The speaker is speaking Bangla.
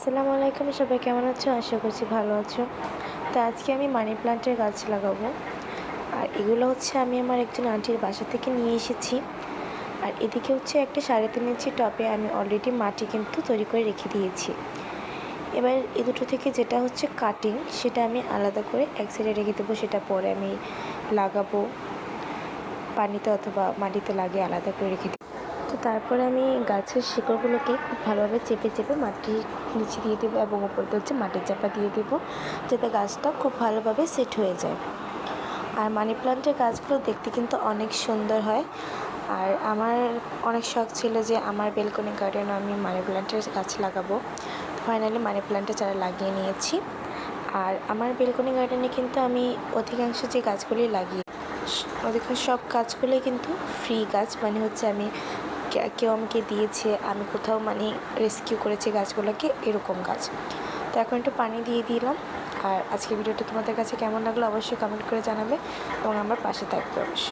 আসসালামু আলাইকুম, সবাই কেমন আছো? আশা করছি ভালো আছো। তো আজকে আমি মানি প্লান্টের গাছ লাগাবো। আর এগুলো হচ্ছে আমি আমার একজন আন্টির বাসা থেকে নিয়ে এসেছি। আর এদিকে হচ্ছে একটা 3.5 ইঞ্চি টবে আমি অলরেডি মাটি কিন্তু তৈরি করে রেখে দিয়েছি। এবার এ দুটো থেকে যেটা হচ্ছে কাটিং, সেটা আমি আলাদা করে এক সাইডে রেখে দেবো। সেটা পরে আমি লাগাবো পানিতে অথবা মাটিতে লাগিয়ে আলাদা করে রেখে দেবো। তো তারপরে আমি গাছের শিকড়গুলোকে খুব ভালোভাবে চেপে চেপে মাটির নিচে দিয়ে দেবো এবং উপরটা হচ্ছে মাটির চাপা দিয়ে দেবো, যাতে গাছটা খুব ভালোভাবে সেট হয়ে যায়। আর মানি প্লান্টের গাছগুলো দেখতে কিন্তু অনেক সুন্দর হয়। আর আমার অনেক শখ ছিল যে আমার বেলকনি গার্ডেনে আমি মানি প্লান্টের গাছ লাগাবো। ফাইনালি মানি প্লান্টের চারা লাগিয়ে নিয়েছি। আর আমার বেলকনি গার্ডেনে কিন্তু আমি অধিকাংশ যে গাছগুলি অধিকাংশ সব গাছগুলোই কিন্তু ফ্রি গাছ, মানে হচ্ছে আমি কেউ আমাকে দিয়েছে, আমি কোথাও মানে রেস্কিউ করেছি গাছগুলোকে, এরকম গাছ। তো এখন একটু পানি দিয়ে দিলাম। আর আজকে ভিডিওটা তোমাদের কাছে কেমন লাগলো অবশ্যই কমেন্ট করে জানাবে এবং আমার পাশে থাকবে অবশ্যই।